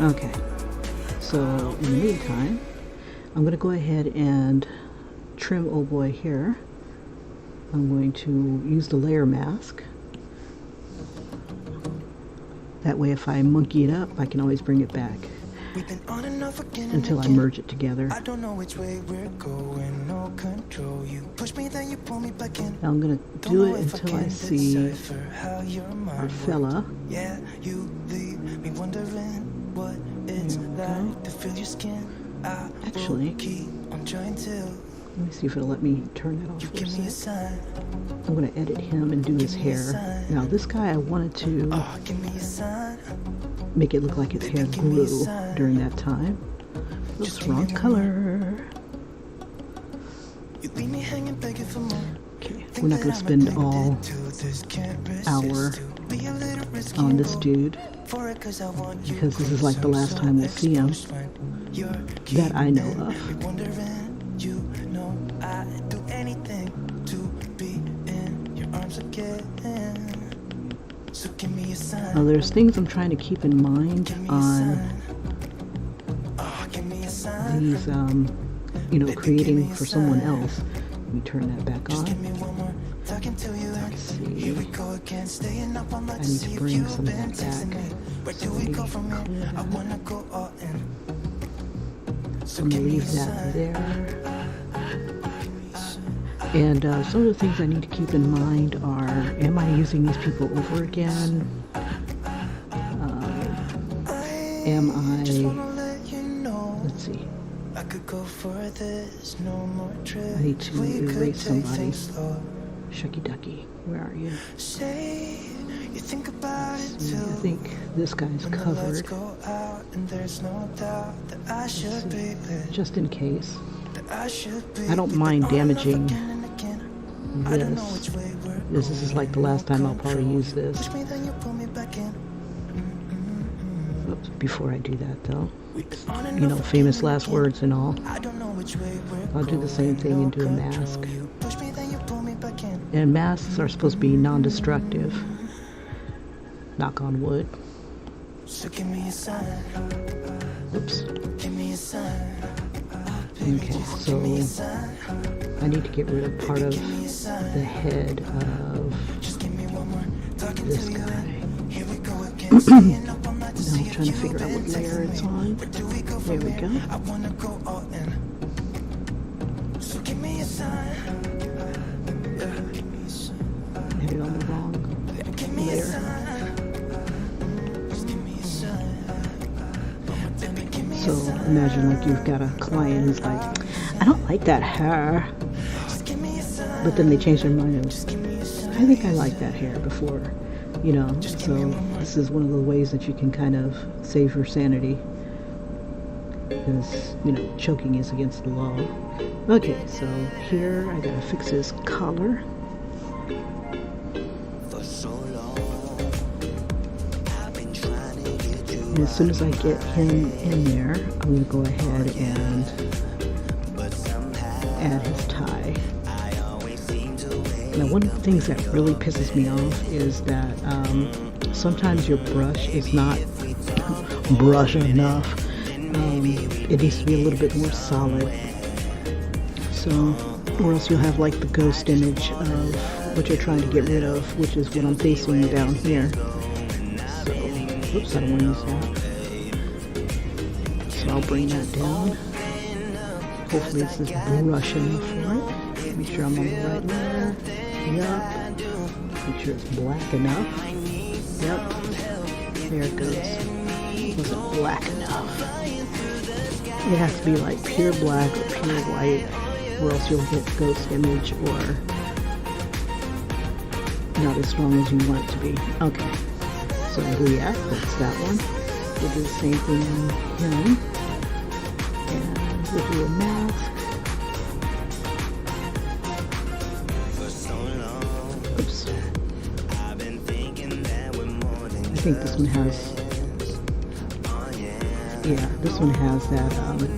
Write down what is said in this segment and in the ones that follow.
Okay, so in the meantime, I'm going to go ahead and trim old boy here. I'm going to use the layer mask. That way if I monkey it up, I can always bring it back until I merge it together. Now I'm going to do it until I see our fella. There we go. Actually, let me see if it'll let me turn that off for a second. I'm going to edit him and do his hair. Now this guy, I wanted to make it look like his hair grew during that time. Oops, wrong color. Okay, we're not going to spend all hour on this dude because this is like the last time we'll see him that I know of. Now there's things I'm trying to keep in mind on these, creating for someone else. Let me turn that back on. Let's see. I need to bring some of that back. So I'm going to leave that there. And some of the things I need to keep in mind are, am I using these people over again? Am I, let's see, I need to erase somebody. Shucky Ducky, where are you? See, I think this guy's covered. Just in case. I don't mind damaging this. This is like the last time I'll probably use this. Oops, before I do that though, famous last words and all. I'll do the same thing and do a mask. And masks are supposed to be non-destructive. Knock on wood. Oops. Okay, so I need to get rid of part of the head of this guy. Now I'm trying to figure out what layer it's on. There we go. Hit it on the wrong layer. So imagine like you've got a client who's like, I don't like that hair. But then they change their mind and I think I like that hair before, So this is one of the ways that you can kind of save your sanity. Because, choking is against the law. Okay, so here I gotta fix his collar. And as soon as I get him in there, I'm going to go ahead and add his tie. Now, one of the things that really pisses me off is that sometimes your brush is not brush enough. It needs to be a little bit more solid. So, or else you'll have like the ghost image of what you're trying to get rid of, which is what I'm facing down here. Oops, I don't want to use that. So I'll bring that down. Hopefully this is brush enough for it. Make sure I'm on the right layer. Yep. Make sure it's black enough. Yep. There it goes. It wasn't black enough. It has to be like pure black or pure white, or else you'll get ghost image or not as strong as you want it to be. Okay. So yeah, that's that one. We'll do the same thing on him. And we'll do a mask. Oops. I think this one has, this one has that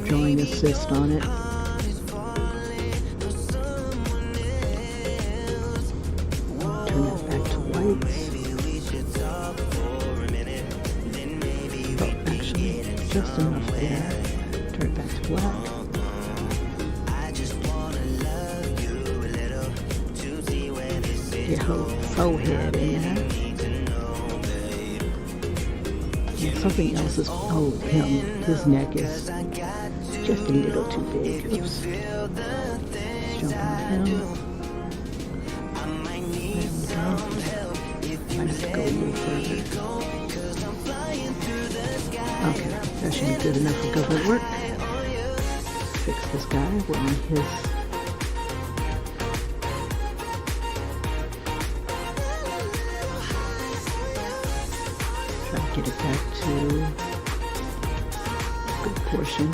drawing assist on it. Turn that back to white. just enough there. Turn it back to black. Get her forehead in there. And something else is, oh, his neck is just a little too big. Oops. Let's jump on him. Might have to go a little further. Okay, that should be good enough for government work. Fix this guy. We're on his. Try to get it back to a good portion.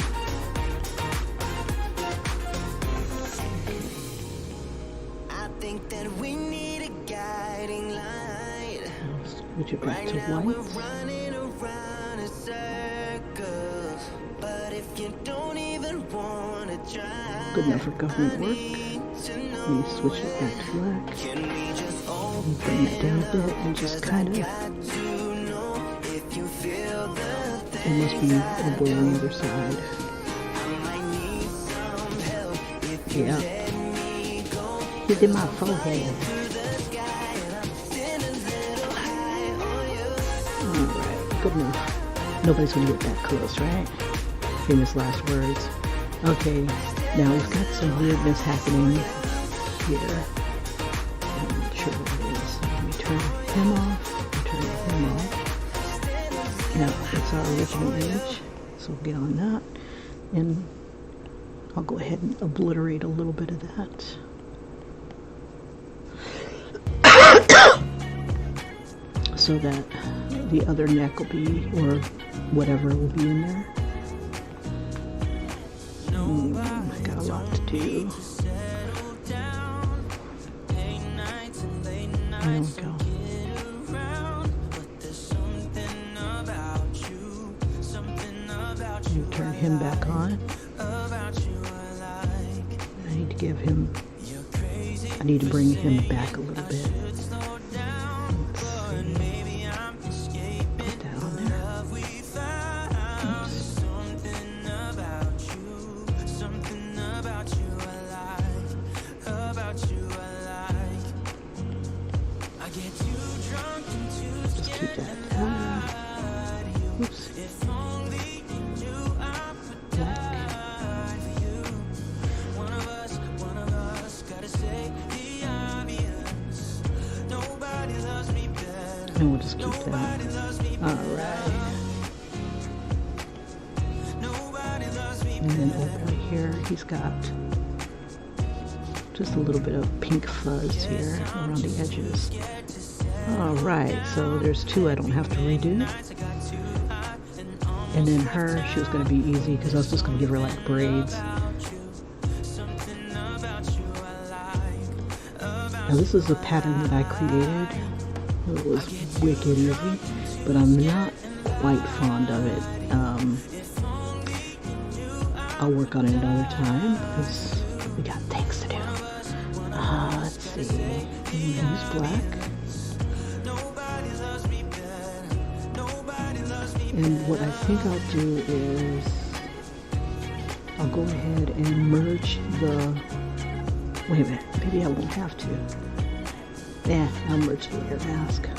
Switch it back to white. Good enough for government work. We switch it back to black. And bring that down a bit and just kind of. It must be over on the other side. Yeah. Hit in my forehead. Good enough. Nobody's gonna get that close, right? Famous last words. Okay, now we've got some weirdness happening here. I'm not sure what it is. Let me turn him off. Turn him off. Now it's our original image, so we'll get on that, and I'll go ahead and obliterate a little bit of that. So that the other neck will be, or whatever will be in there. I got a lot to do. There we go. And turn him back on. I need to give him, I need to bring him back a little bit. And we'll just keep that. Alright. And then over here, he's got just a little bit of pink fuzz here around the edges. Alright, so there's two I don't have to redo. And then her, she was going to be easy because I was just going to give her like braids. Now this is a pattern that I created. It was wicked easy, but I'm not quite fond of it. I'll work on it another time because we got things to do. Let's see. Use black. And what I think I'll do is I'll go ahead and merge the. Wait a minute. Maybe I won't have to. Yeah, I'll merge the air mask.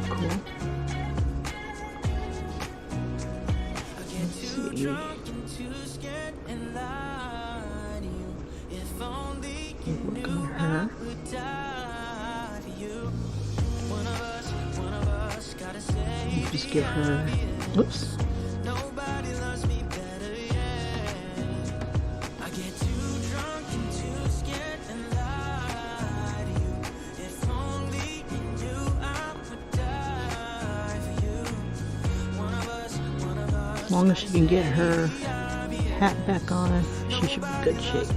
Cool. Let's see. We'll work on her. We'll just give her. Whoops. As long as she can get her hat back on, she should be in good shape.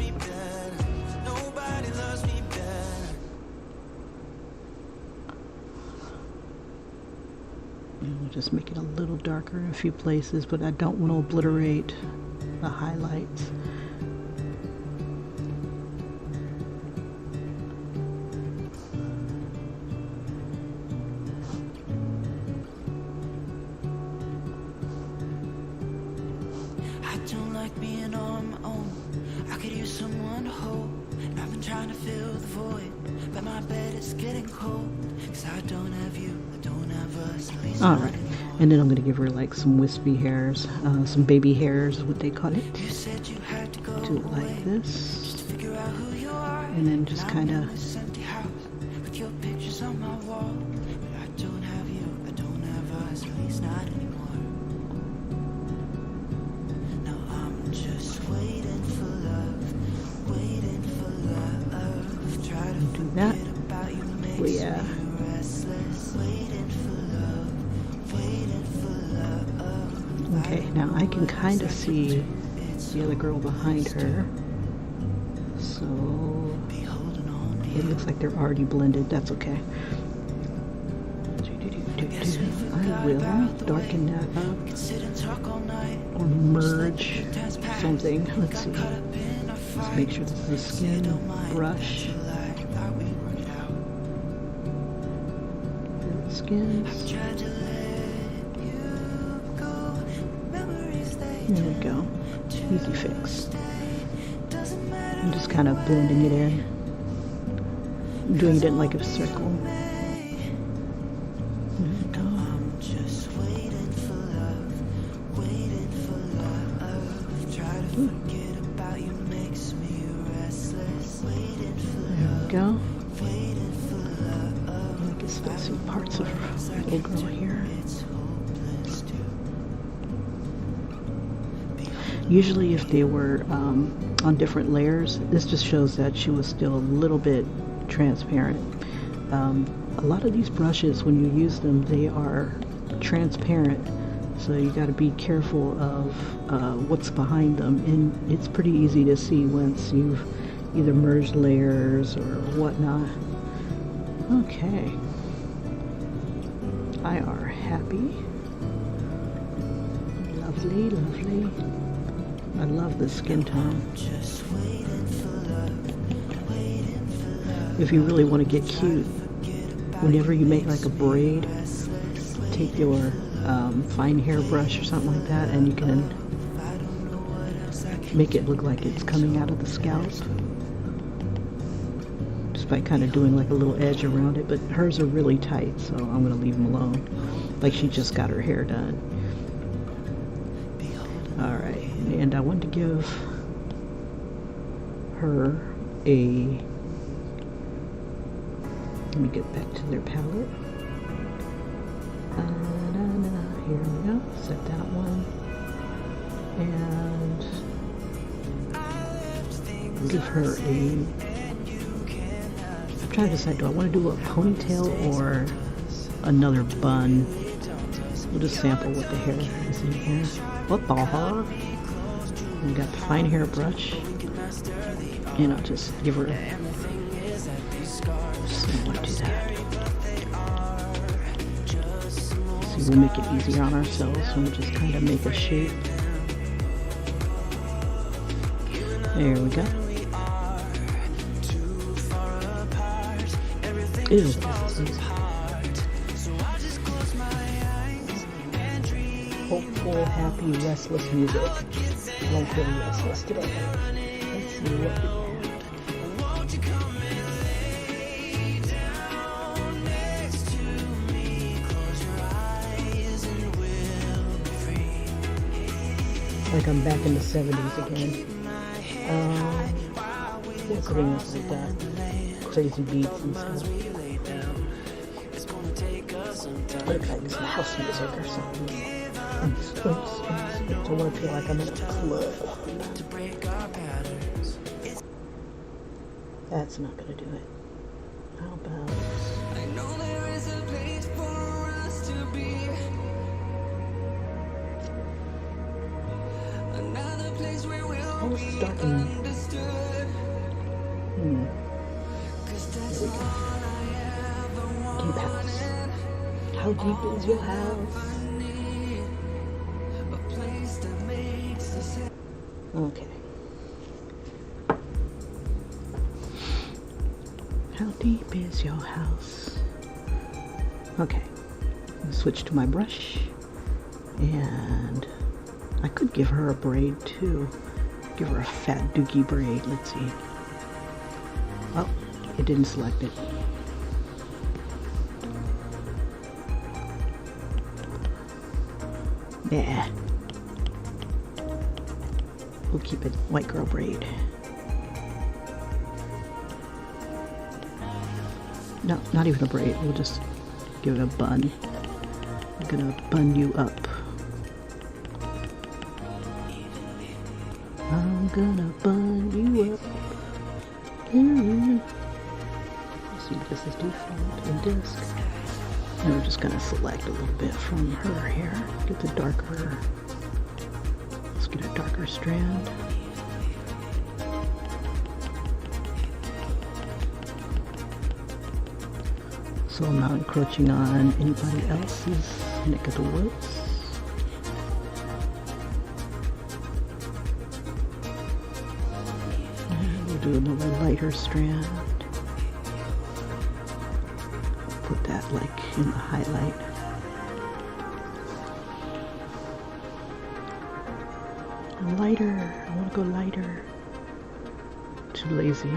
And we'll just make it a little darker in a few places, but I don't want to obliterate the highlights. like being on my own. I could use someone to hold. I've been trying to fill the void, but my bed is getting cold. Cause I don't have you, I don't have us. Alright, and then I'm going to give her like some wispy hairs, some baby hairs, what they call it. You said you had to go Do it like this. just to figure out who you are. And then just kind of. This empty house with your pictures on my wall. But I don't have you, I don't have us, at least not anymore. Now I'm just waiting for love, waiting for love. Try to Do that. forget about you, makes Oh, yeah. me restless. Waiting for love, waiting for love. Okay, now I can kind of see the other girl behind her. So it looks like they're already blended. That's okay. I will darken that up or merge something. Let's see. Let's make sure this is a skin brush. Skins. There we go. Easy fix. I'm just kind of blending it in. I'm doing it in like a circle. Go. I can still see parts of her little girl here. Usually if they were on different layers, this just shows that she was still a little bit transparent. A lot of these brushes, when you use them, they are transparent, so you got to be careful of what's behind them, and it's pretty easy to see once you've either merged layers or whatnot. Okay, I are happy. Lovely, lovely. I love the skin tone. If you really want to get cute, whenever you make like a braid, take your fine hair brush or something like that, and you can make it look like it's coming out of the scalp. Just by kind of doing like a little edge around it, but hers are really tight, so I'm going to leave them alone. Like she just got her hair done. Alright, and I want to give her a, let me get back to their palette. Here we go, set that one, and give her a, I'm trying to decide, do I want to do a ponytail or another bun? We'll just sample what the hair is in here. What the heck? We got the fine hair brush, and I'll just give her, just want to do that. See, we'll make it easier on ourselves, so we'll just kind of make a shape. There we go. Ew, this is easy. Hopeful, happy, restless music. I won't feel restless today. Let's see what we have. Like I'm back in the 70s again. Sitting up like that. Crazy beats and stuff. Like some house music or something. I want to feel like I'm in a club. That's not going to do it. How about... I know there is a place for us to be. Another place where we'll be understood. There we go. Deep house. How deep is your house? Okay. How deep is your house? Okay. I'll switch to my brush, and I could give her a braid too. Give her a fat dookie braid. Let's see. Oh, it didn't select it. Yeah. We'll keep it white girl braid. No, not even a braid. We'll just give it a bun. I'm gonna bun you up. I'm gonna bun you up. Let's see, this is default in disk. And we're just gonna select a little bit from her here. Get the darker. Let's get a darker strand. So I'm not encroaching on anybody else's neck of the woods. And we'll do another lighter strand. Put that like in the highlight. Lighter. I want to go lighter. Too lazy.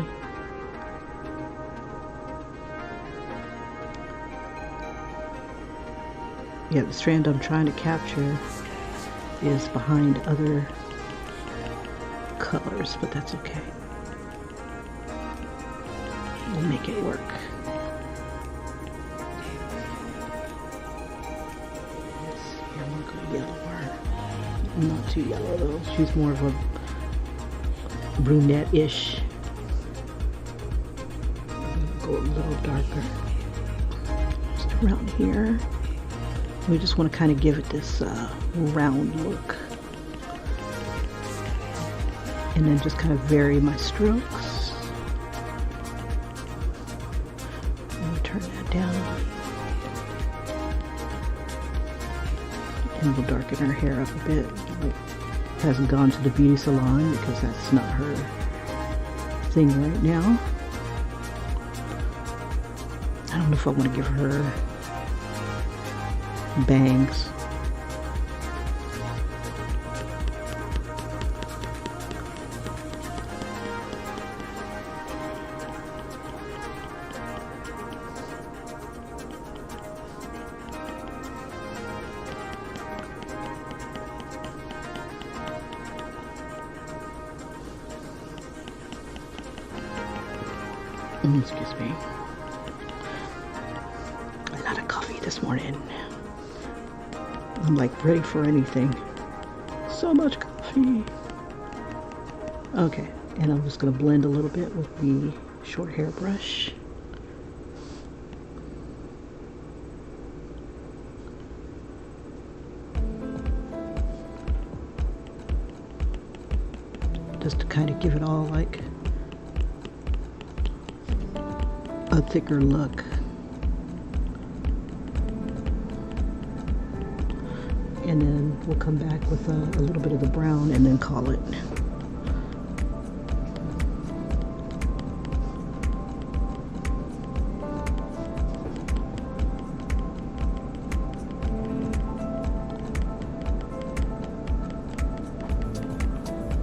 Yeah, the strand I'm trying to capture is behind other colors, but that's okay. We'll make it work. Let's see, I'm gonna go yellower. Not too yellow though. She's more of a brunette-ish. Go a little darker. Just around here. We just want to kind of give it this round look. And then just kind of vary my strokes. I'm going to turn that down. And we'll darken her hair up a bit. Like, hasn't gone to the beauty salon because that's not her thing right now. I don't know if I want to give her bangs. Excuse me. A lot of coffee this morning. I'm like ready for anything. So much coffee. Okay, and I'm just going to blend a little bit with the short hair brush. Just to kind of give it all like a thicker look. And then we'll come back with a little bit of the brown and then call it.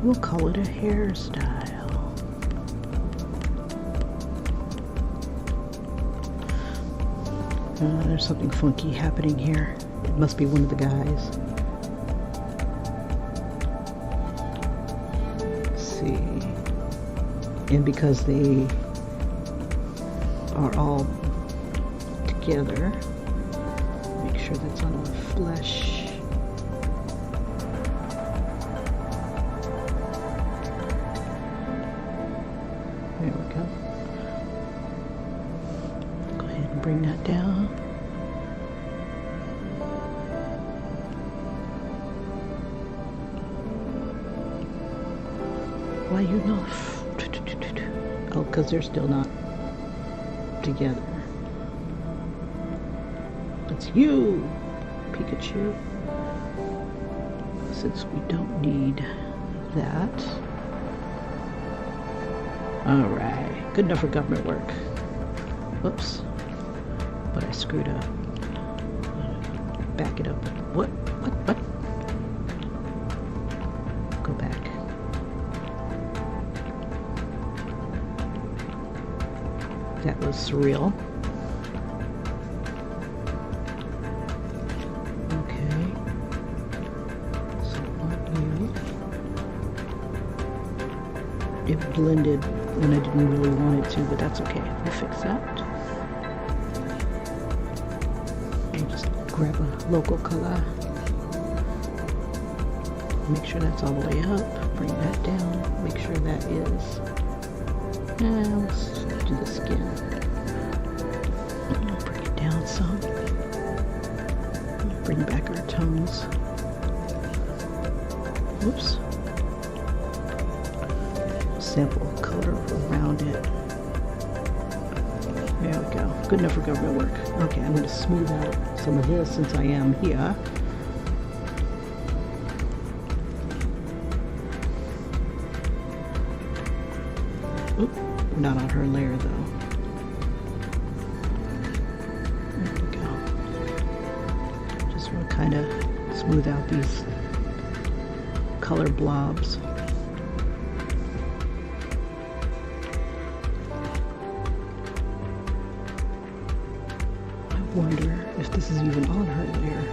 We'll call it a hairstyle. There's something funky happening here. It must be one of the guys. Let's see. And because they are all together, make sure that's on the flesh. There we go. Go ahead and bring that down. Why you not? Oh, because they're still not together. It's you, Pikachu. Since we don't need that. Alright, good enough for government work. Whoops. But I screwed up. Back it up. What? That was surreal. Okay. So on you. It blended when I didn't really want it to, but that's okay. We'll fix that. And just grab a local color. Make sure that's all the way up. Bring that down. Make sure that is. Now let's do the skin. Bring it down some. Bring back our tones. Whoops. Sample color around it. There we go. Good enough for government work. Okay, I'm going to smooth out some of this since I am here. Oop, we're not on her layer though. There we go. Just want to kind of smooth out these color blobs. I wonder if this is even on her layer.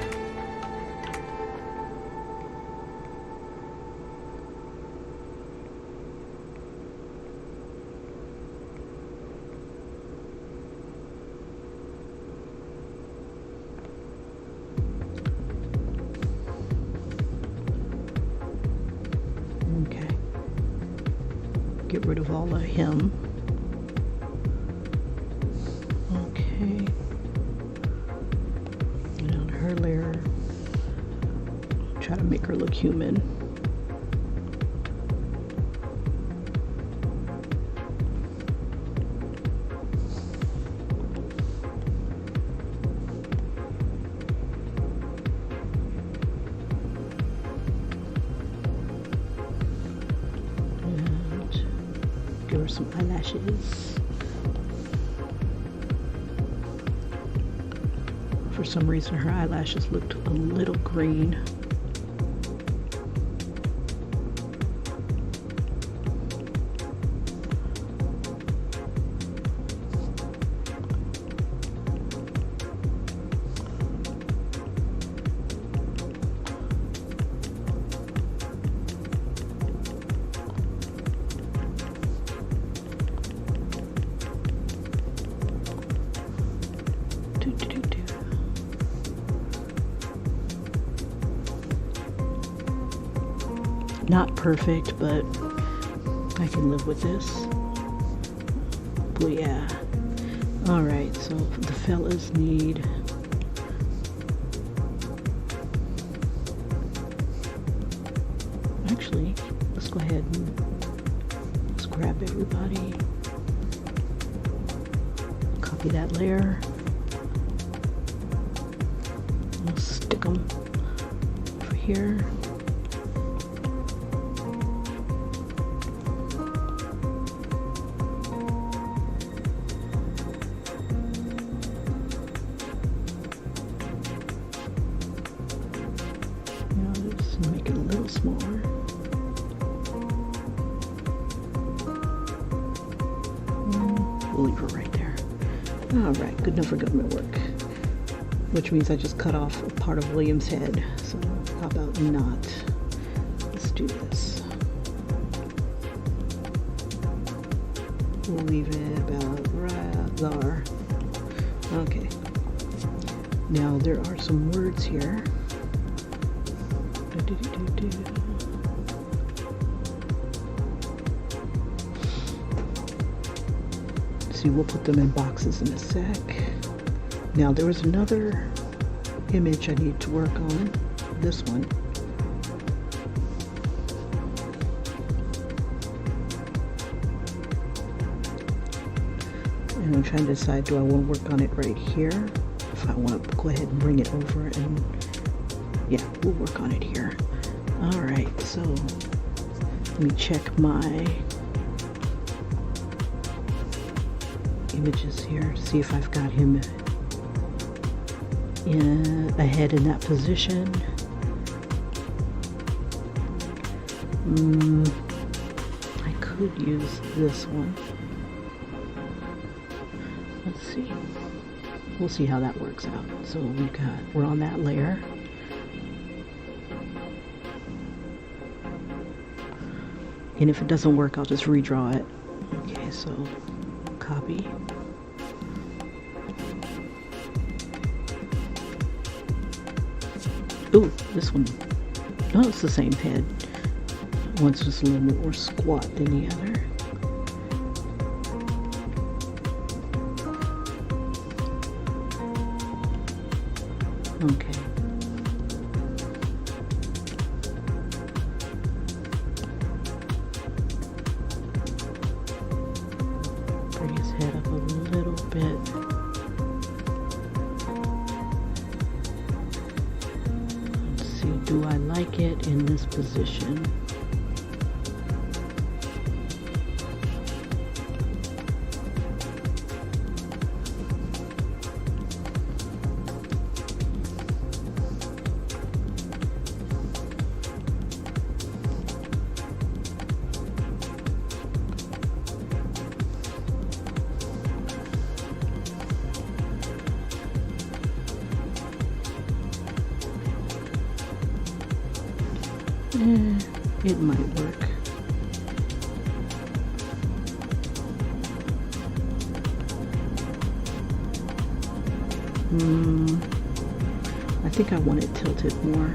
Okay. Get rid of all of him. Okay. And on her layer, try to make her look human. Give her some eyelashes. For some reason her eyelashes looked a little green. Not perfect, but I can live with this. But yeah. Alright, so the fellas need actually, let's go ahead and let's grab everybody. Copy that layer. We'll stick them over here. Make it a little smaller. We'll leave her right there. Alright, good enough for government work. Which means I just cut off a part of William's head. So how about not? Let's do this. We'll leave it about right there. Okay. Now there are some words here. See, we'll put them in boxes in a sec. Now there was another image I need to work on. This one. And I'm trying to decide, do I want to work on it right here? If I want to go ahead and bring it over and yeah, we'll work on it here. Alright, so let me check my images here to see if I've got him ahead in that position. I could use this one. Let's see. We'll see how that works out. So we're on that layer. And if it doesn't work, I'll just redraw it. Okay, so copy. Ooh, this one. Oh, it's the same head. One's just a little more squat than the other. Okay. Bring his head up a little bit. Let's see, do I like it in this position? It might work. I think I want it tilted more.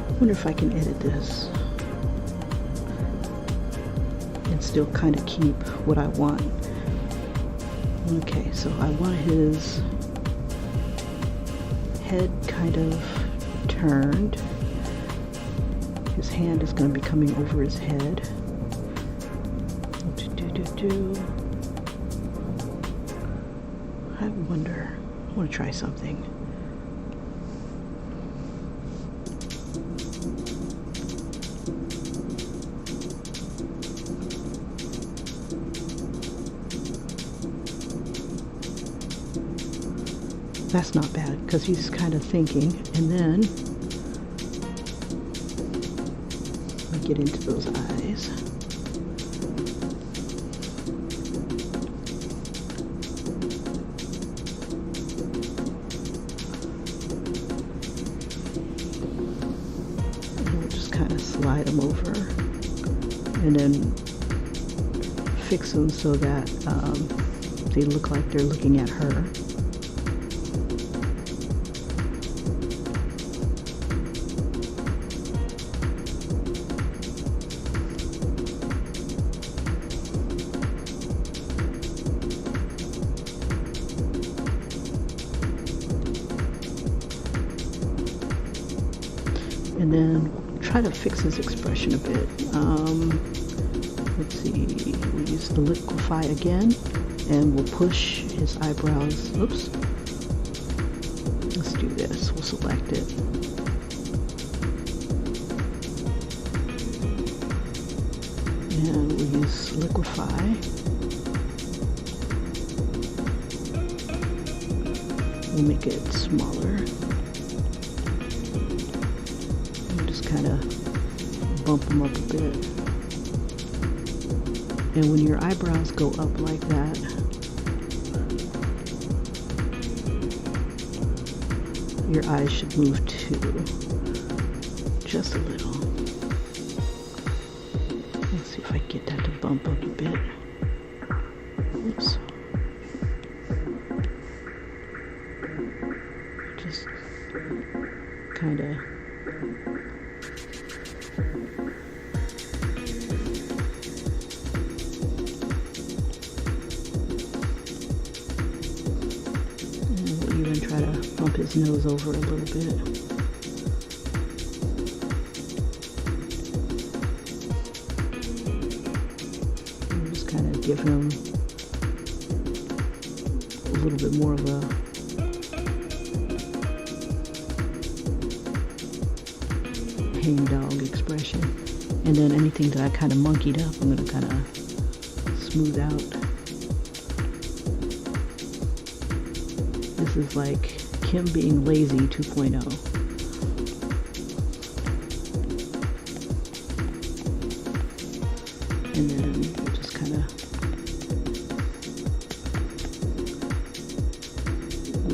I wonder if I can edit this and still kind of keep what I want. Okay, so I want his head kind of turned. His hand is going to be coming over his head. I wonder, I want to try something. That's not bad because he's kind of thinking, and then we get into those eyes. And we'll just kind of slide them over and then fix them so that they look like they're looking at her. And then try to fix his expression a bit. Let's see, we'll use the liquefy again, and we'll push his eyebrows. Oops. Let's do this. We'll select it. And we'll use liquefy. We'll make it smaller. Kind of bump them up a bit. And when your eyebrows go up like that, your eyes should move too, just a little. Let's see if I get that to bump up a bit. Oops. Just kind of bump his nose over a little bit. And just kind of give him little bit more of a hangdog expression. And then anything that I kind of monkeyed up, I'm going to kind of smooth out. This is like Kim being lazy 2.0. And then we'll just kind of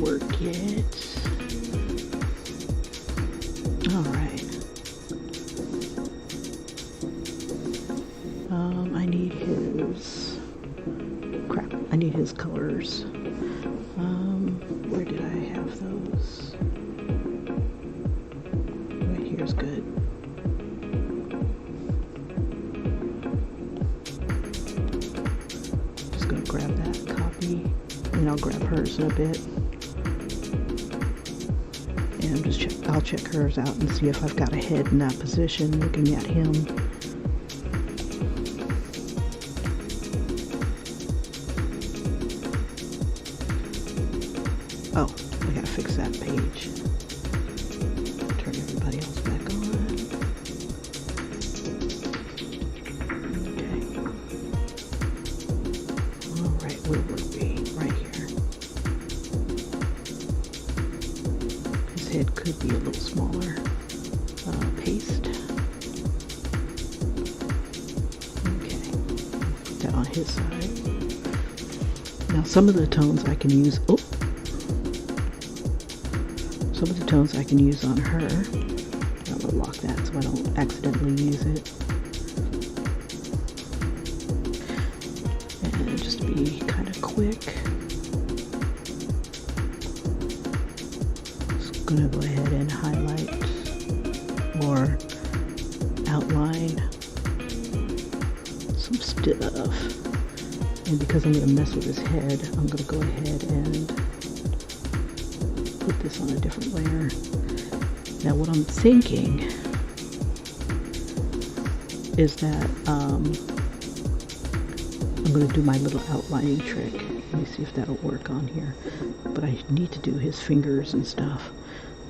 work it. All right. I need his colors. Where did I have those? Right here's good. Just gonna grab that copy, and I'll grab hers in a bit. And I'll check hers out and see if I've got a head in that position, looking at him. Oh, I gotta fix that page. Turn everybody else back on. Okay. Alright, where were we? Right here. His head could be a little smaller. Paste. Okay. Put that on his side. Now some of the tones I can use. Some of the tones I can use on her. I'm gonna lock that so I don't accidentally use it. And just to be kind of quick, just gonna go ahead and highlight or outline some stuff. And because I'm gonna mess with his head, I'm gonna go ahead and put this on a different layer. Now what I'm thinking is that I'm going to do my little outlining trick. Let me see if that'll work on here. But I need to do his fingers and stuff.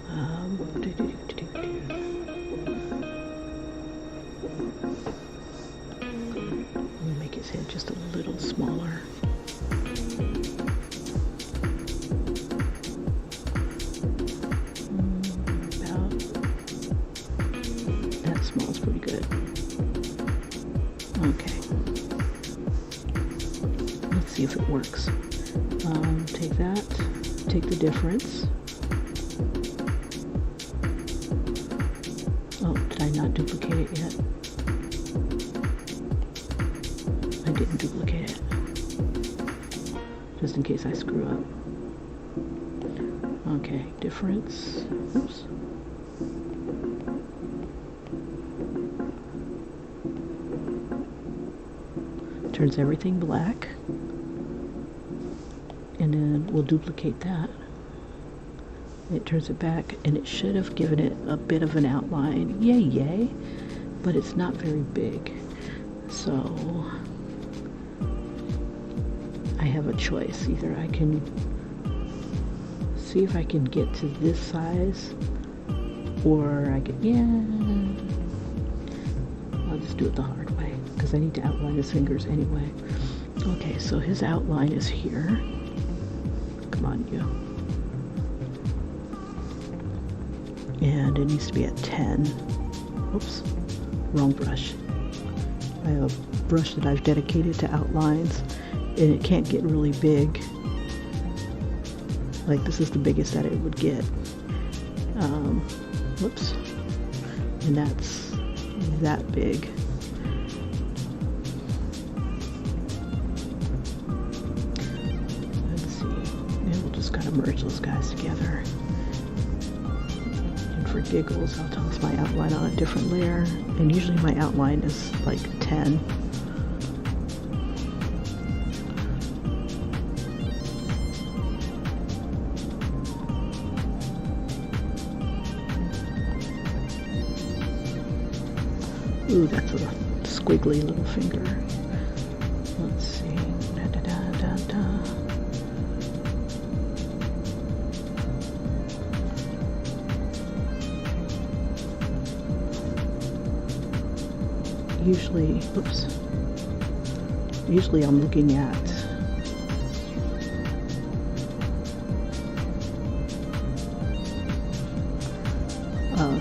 Let me make his head just a little smaller. Smells pretty good. Okay. Let's see if it works. Take that, take the difference. Oh, did I not duplicate it yet? I didn't duplicate it. Just in case I screw up. Okay, difference. Oops. Turns everything black, and then we'll duplicate that. It turns it back, and it should have given it a bit of an outline. Yay, yay, but it's not very big. So I have a choice. Either I can see if I can get to this size, or I can, I'll just do it the hard way, because I need to outline his fingers anyway. Okay, so his outline is here. Come on, you. And it needs to be at 10. Oops, wrong brush. I have a brush that I've dedicated to outlines, and it can't get really big. Like, this is the biggest that it would get. Whoops. And that's that big. Kind of merge those guys together. And for giggles, I'll toss my outline on a different layer, and usually my outline is like 10. Ooh, that's a squiggly little finger. Let's see. usually, usually I'm looking at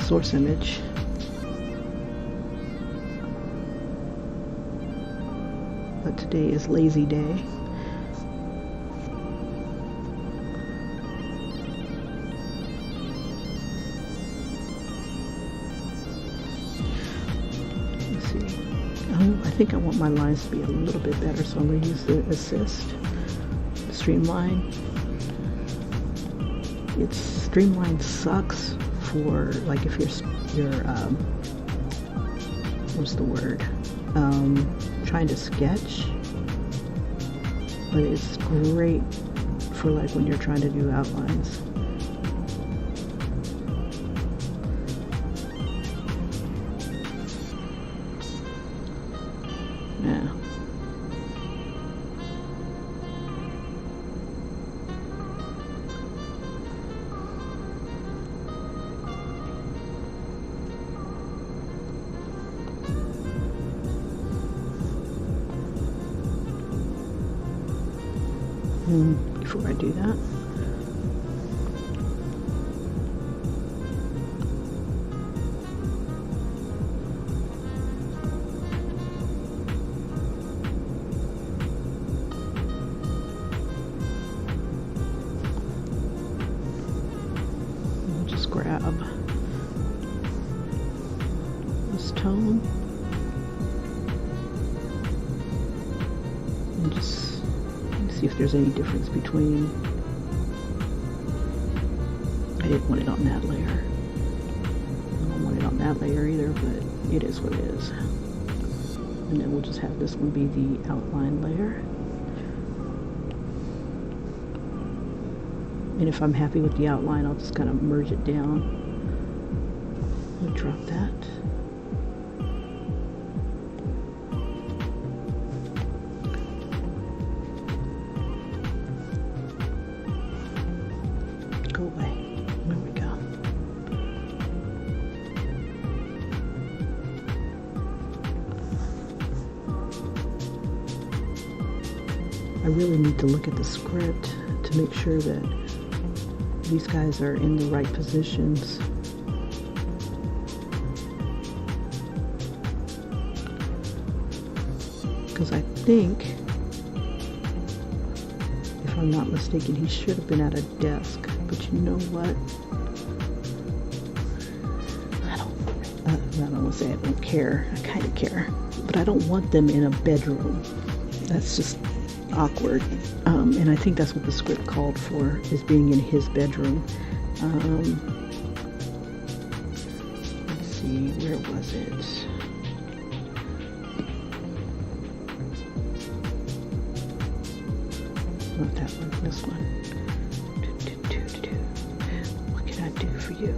source image. But today is lazy day. I think I want my lines to be a little bit better, so I'm going to use the assist, streamline. Streamline sucks for like if you're what's the word? Trying to sketch, but it's great for like when you're trying to do outlines. Before I do that, I'll just grab this tone and just see if there's any difference between. I didn't want it on that layer. I don't want it on that layer either, but it is what it is. And then we'll just have this one be the outline layer. And if I'm happy with the outline, I'll just kind of merge it down. I'll drop that. I really need to look at the script to make sure that these guys are in the right positions. Because I think, if I'm not mistaken, he should have been at a desk. But you know what? I don't want to say I don't care. I kind of care. But I don't want them in a bedroom. That's just awkward, and I think that's what the script called for, is being in his bedroom. Let's see, where was it? Not that one, this one. What can I do for you?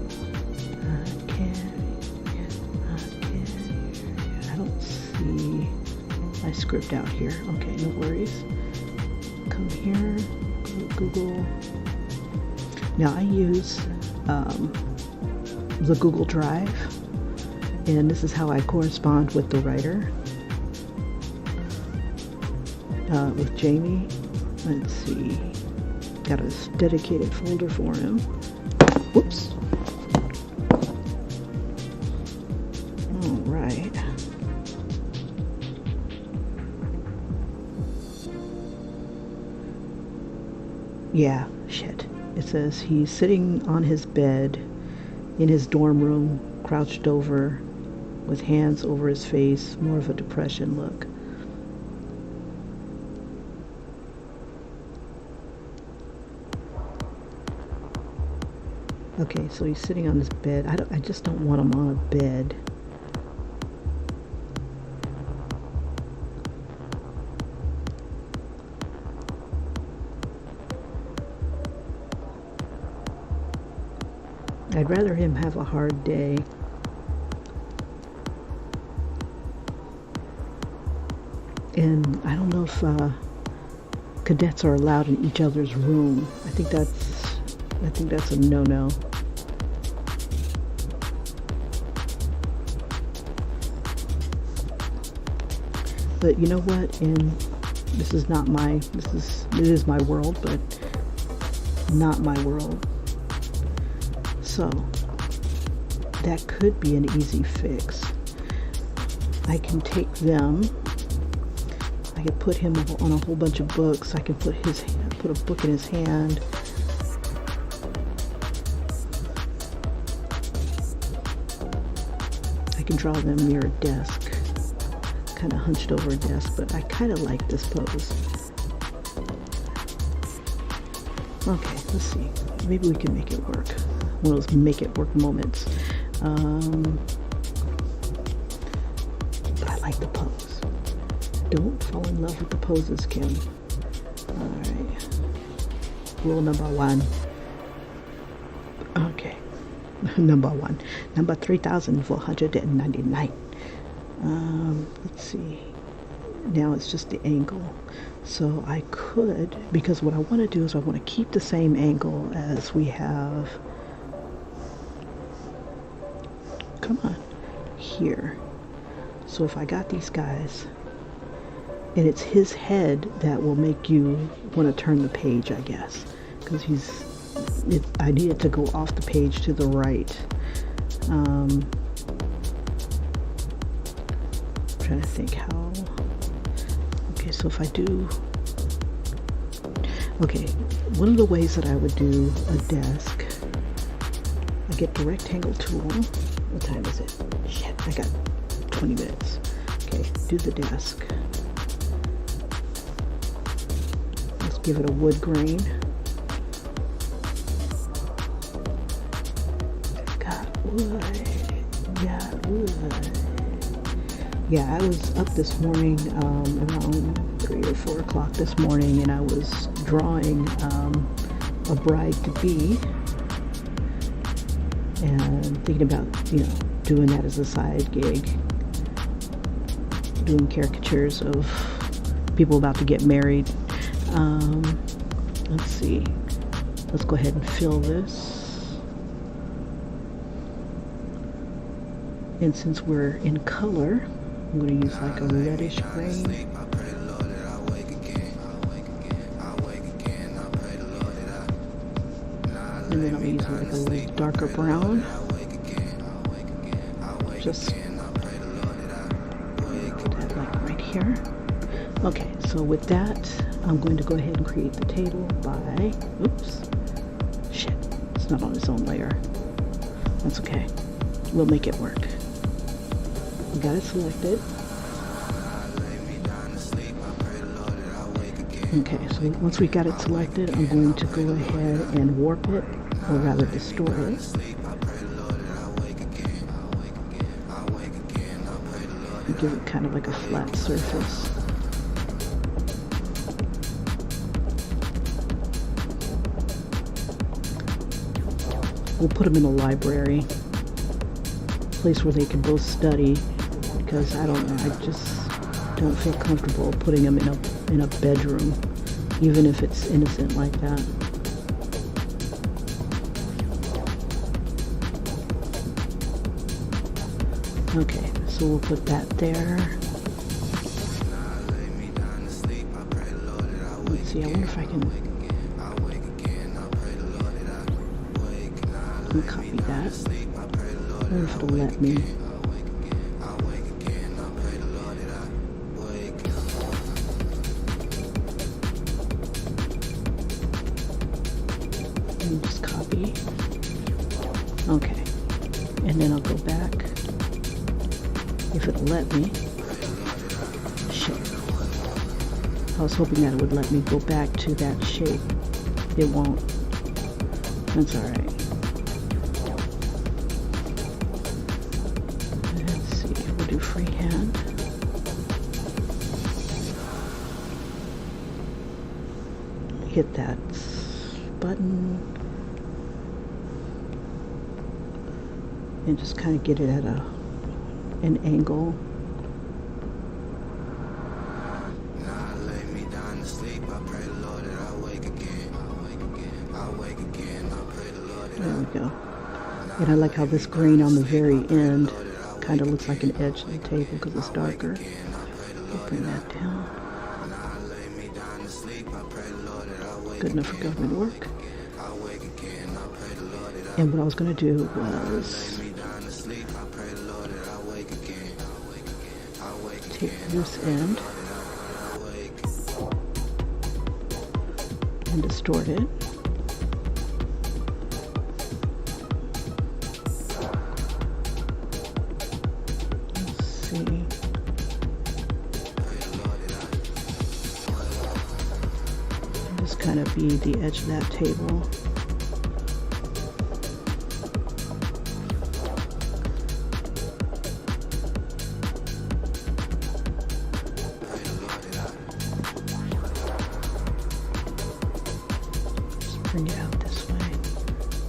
I don't see my script out here. Okay, no worries. Come here, go to Google. Now I use the Google Drive, and this is how I correspond with the writer, with Jamie. Let's see, got a dedicated folder for him. Whoops. All right. Yeah, shit. It says he's sitting on his bed in his dorm room, crouched over, with hands over his face, more of a depression look. Okay, so he's sitting on his bed. I just don't want him on a bed. I'd rather him have a hard day. And I don't know if cadets are allowed in each other's room. I think that's a no-no. But you know what? And this is not my, it is my world, but not my world. So that could be an easy fix. I can take them, I can put him on a whole bunch of books. I can put a book in his hand. I can draw them near a desk, kind of hunched over a desk, but I kind of like this pose. Okay, let's see. Maybe we can make it work. One of those make it work moments. But I like the pose. Don't fall in love with the poses, Kim. Alright. Rule number 1. Okay. Number 1. Number 3,499. Let's see. Now it's just the angle. So I could, because what I want to do is I want to keep the same angle as we have, come on, here. So if I got these guys, and it's his head that will make you want to turn the page, I guess, because I need it to go off the page to the right. I'm trying to think how. Okay, so if I do, okay, one of the ways that I would do a desk, I get the rectangle tool. What time is it? Shit, I got 20 minutes. Okay, do the desk. Let's give it a wood grain. Got wood. Got wood. Yeah, I was up this morning around 3 or 4 o'clock this morning, and I was drawing a bride-to-be and thinking about, doing that as a side gig, doing caricatures of people about to get married. Let's see. Let's go ahead and fill this. And since we're in color, I'm going to use like a reddish gray. And then I'm using like a little darker brown. Just put that like right here. Okay, so with that, I'm going to go ahead and create the table by, oops, shit, it's not on its own layer. That's okay. We'll make it work. We got it selected. Okay, so once we got it selected, I'm going to go ahead and warp it, or rather distort it. Give it kind of like a flat surface. We'll put them in a library, place where they can both study, because I don't know, I just don't feel comfortable putting them in a bedroom, even if it's innocent like that. Okay, so we'll put that there. Let's see, I wonder if I can copy that. I wonder if it'll let me. And just copy. Okay, and then I'll go back. If it'll let me. Shit. I was hoping that it would let me go back to that shape. It won't. That's alright. Let's see, we'll do freehand. Hit that button. And just kind of get it at an angle. There we go. And I like how this green on the very end kind of looks like an edge of the table because it's darker. Bring that down. Good enough for government work. And what I was going to do was take this end and distort it. Let's see. Just kind of be the edge of that table. Bring it out this way.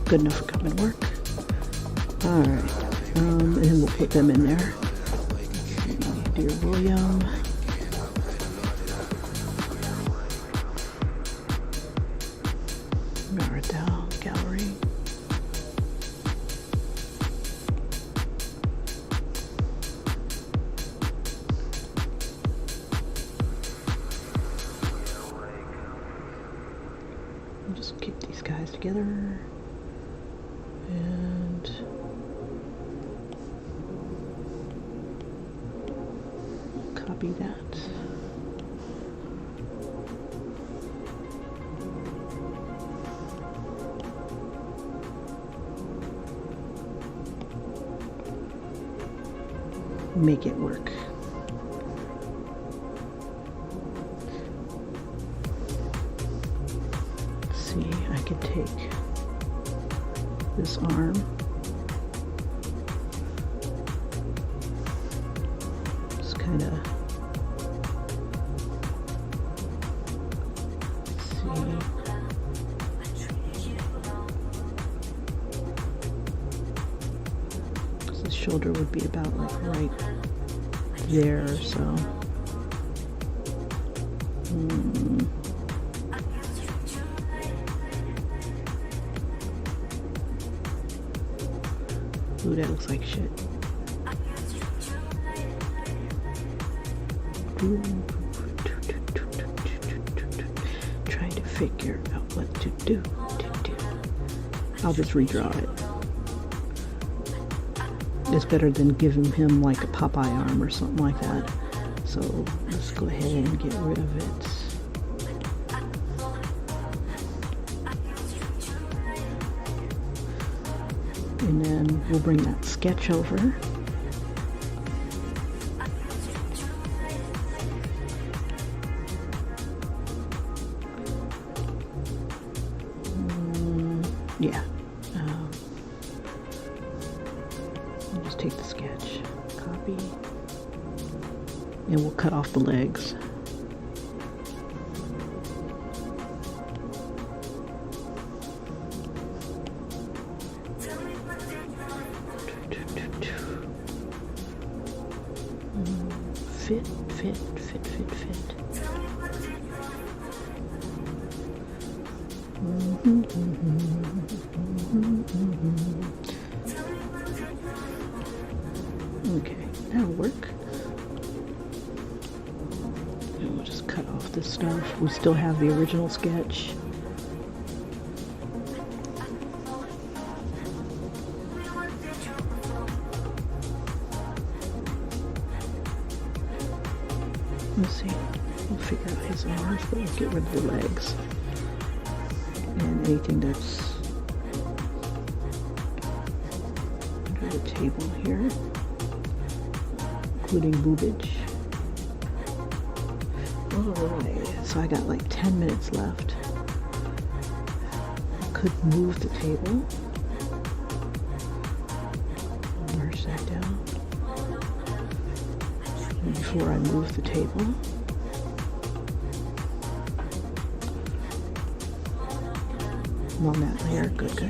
Good enough for government work. Alright. And then we'll put them in there. Dear William. Maradell Gallery. I'll just keep these guys together and copy that. Make it work. See, I could take this arm, just kind of see. The shoulder would be about like right there, so. Ooh, that looks like shit. Trying to figure out what to do. I'll just redraw it. It's better than giving him like a Popeye arm or something like that. So let's go ahead and get rid of it. And then we'll bring that sketch over. Yeah. I'll just take the sketch, copy, and we'll cut off the legs. Fit. Okay, that'll work. And we'll just cut off this stuff. We still have the original sketch. Let's see. We'll figure out his arms, but we'll get rid of the legs. And anything that's under the table here, including boobage. Alright, so I got like 10 minutes left. I could move the table. Merge that down. And before I move the table, I'm on that layer. Good. See.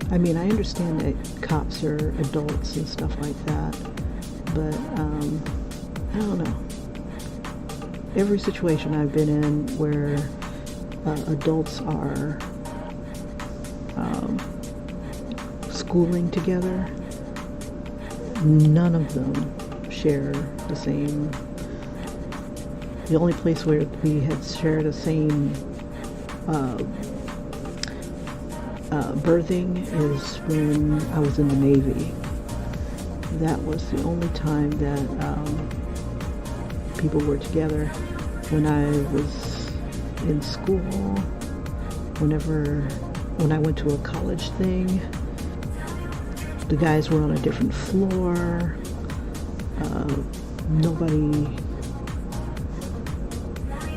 I mean, I understand that cops are adults and stuff like that, but I don't know. Every situation I've been in where adults are schooling together, none of them share the same. The only place where we had shared the same birthing is when I was in the Navy. That was the only time that people were together. When I was in school, when I went to a college thing, the guys were on a different floor. Nobody,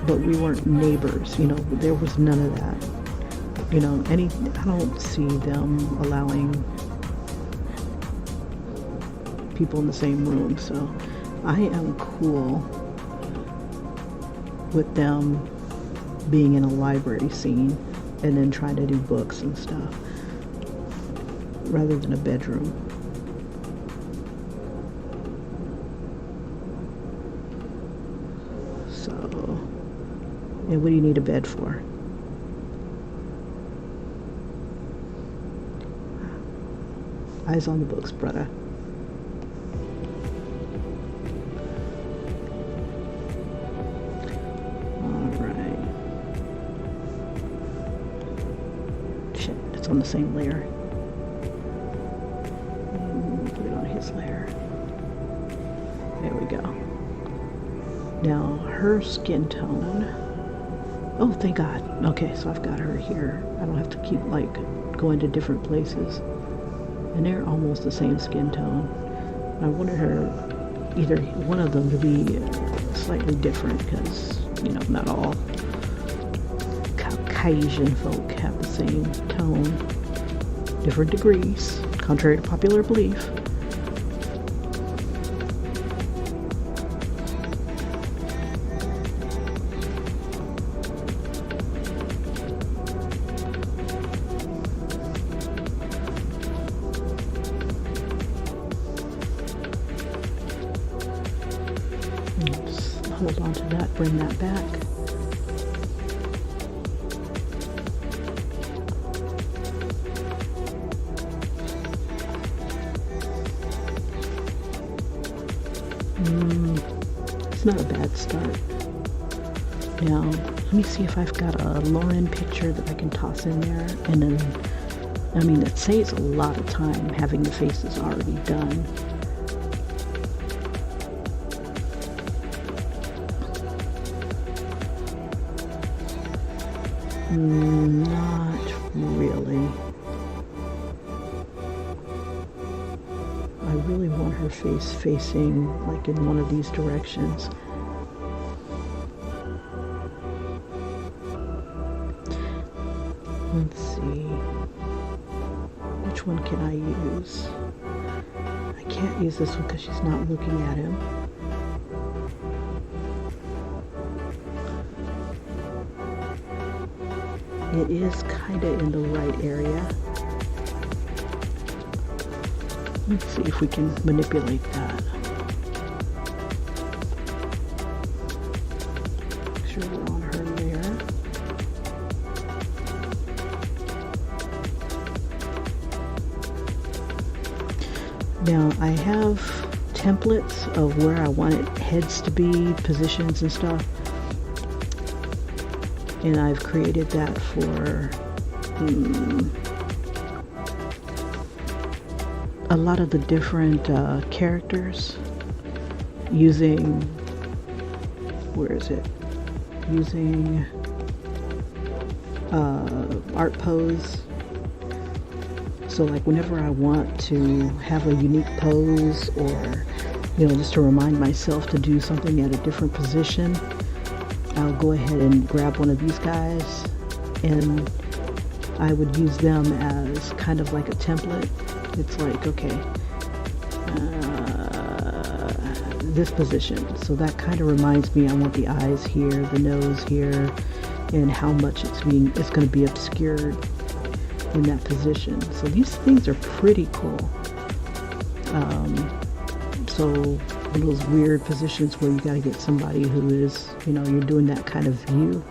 but we weren't neighbors, you know, there was none of that. You know, I don't see them allowing people in the same room, so I am cool with them being in a library scene and then trying to do books and stuff rather than a bedroom. So, and what do you need a bed for? Eyes on the books, brother. Alright. Shit, it's on the same layer. Put it on his layer. There we go. Now, her skin tone. Oh, thank God. Okay, so I've got her here. I don't have to keep, like, going to different places. And they're almost the same skin tone. I wanted her, either one of them, to be slightly different because, you know, not all Caucasian folk have the same tone. Different degrees, contrary to popular belief. Hold on to that, bring that back. It's not a bad start. Now, let me see if I've got a Lauren picture that I can toss in there. And then, I mean, it saves a lot of time having the faces already done. Not really. I really want her face facing like in one of these directions. Let's see. Which one can I use? I can't use this one because she's not looking at him. It is kind of in the right area. Let's see if we can manipulate that. Make sure we're on her layer. Now I have templates of where I wanted heads to be, positions and stuff. And I've created that for a lot of the different characters using, where is it? Using art pose. So like whenever I want to have a unique pose or, you know, just to remind myself to do something at a different position, I'll go ahead and grab one of these guys and I would use them as kind of like a template. It's like, okay, this position. So that kind of reminds me, I want the eyes here, the nose here, and how much it's going to be obscured. in that position. So these things are pretty cool. So those weird positions where you got to get somebody who is, you know, you're doing that kind of view.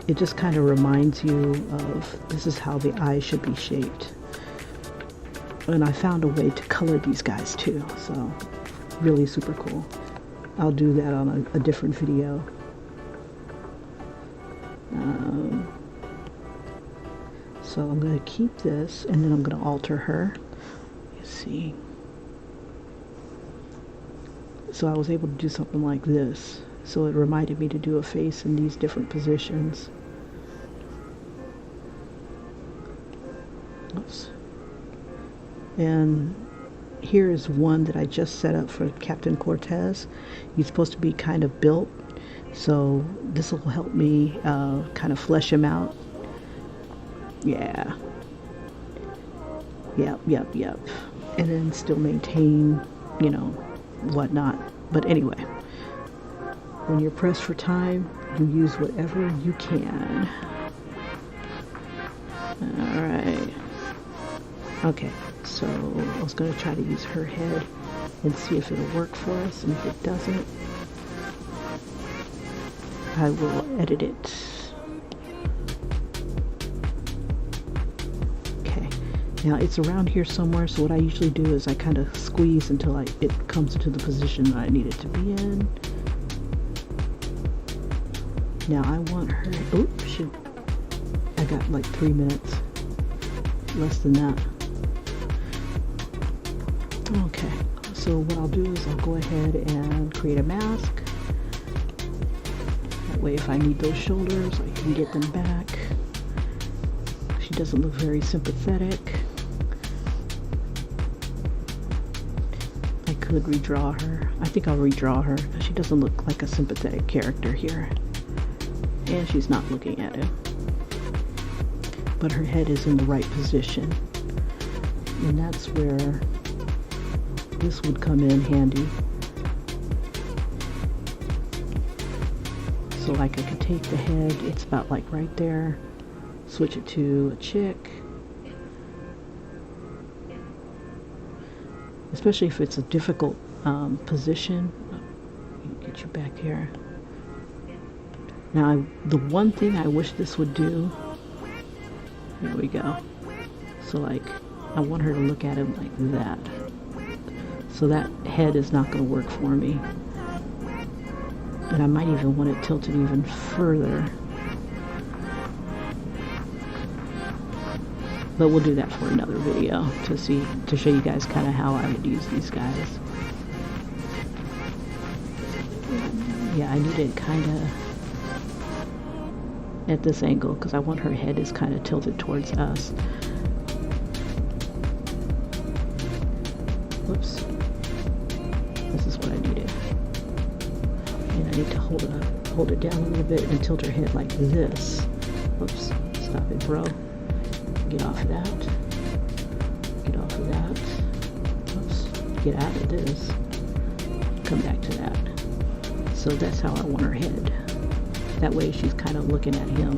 It just kind of reminds you of this is how the eye should be shaped. And I found a way to color these guys too, so really super cool. I'll do that on a different video. So I'm going to keep this, and then I'm going to alter her. You see. So I was able to do something like this. So it reminded me to do a face in these different positions. Oops. And here is one that I just set up for Captain Cortez. He's supposed to be kind of built, so this will help me kind of flesh him out. Yeah. Yep. And then still maintain, you know, whatnot. But anyway, when you're pressed for time, you use whatever you can. Alright. Okay, so I was going to try to use her head and see if it'll work for us, and if it doesn't, I will edit it. Okay, now it's around here somewhere, so what I usually do is I kind of squeeze until it comes to the position that I need it to be in. Now I want her, I got like 3 minutes, less than that. Okay, so what I'll do is I'll go ahead and create a mask. That way if I need those shoulders, I can get them back. She doesn't look very sympathetic. I could redraw her. I think I'll redraw her. She doesn't look like a sympathetic character here. And she's not looking at him. But her head is in the right position. And that's where this would come in handy. So like I could take the head, it's about like right there, switch it to a chick. Especially if it's a difficult position. Get you back here. Now the one thing I wish this would do, here we go. So like I want her to look at him like that. So that head is not going to work for me. And I might even want it tilted even further. But we'll do that for another video to show you guys kind of how I would use these guys. Yeah, I need it kind of at this angle because I want her head is kind of tilted towards us. Whoops. This is what I needed. And I need to hold it down a little bit and tilt her head like this. Whoops. Stop it, bro. Get off of that. Get off of that. Whoops. Get out of this. Come back to that. So that's how I want her head. That way she's kind of looking at him.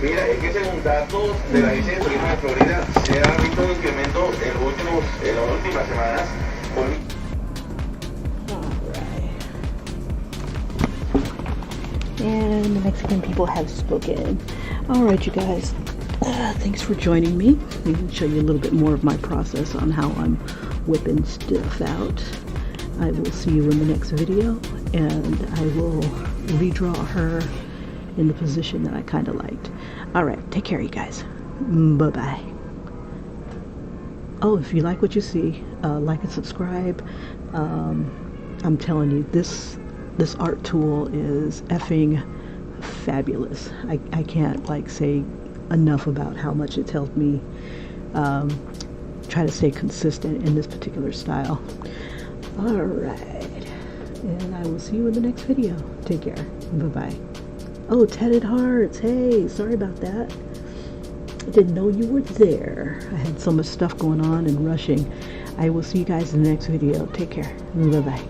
Mira, es que según datos de la Agencia de Turismo de Florida, se ha visto un incremento en las últimas semanas. Alright. And the Mexican people have spoken. Alright, you guys. Thanks for joining me. I'm going to show you a little bit more of my process on how I'm whipping stuff out. I will see you in the next video, and I will redraw her in the position that I kind of liked. Alright, take care, you guys. Bye-bye. Oh, if you like what you see, like and subscribe. I'm telling you, this art tool is effing fabulous. I can't like say enough about how much it's helped me try to stay consistent in this particular style. Alright, and I will see you in the next video. Take care. Bye-bye. Oh, Tatted Hearts. Hey, sorry about that. I didn't know you were there. I had so much stuff going on and rushing. I will see you guys in the next video. Take care. Bye-bye.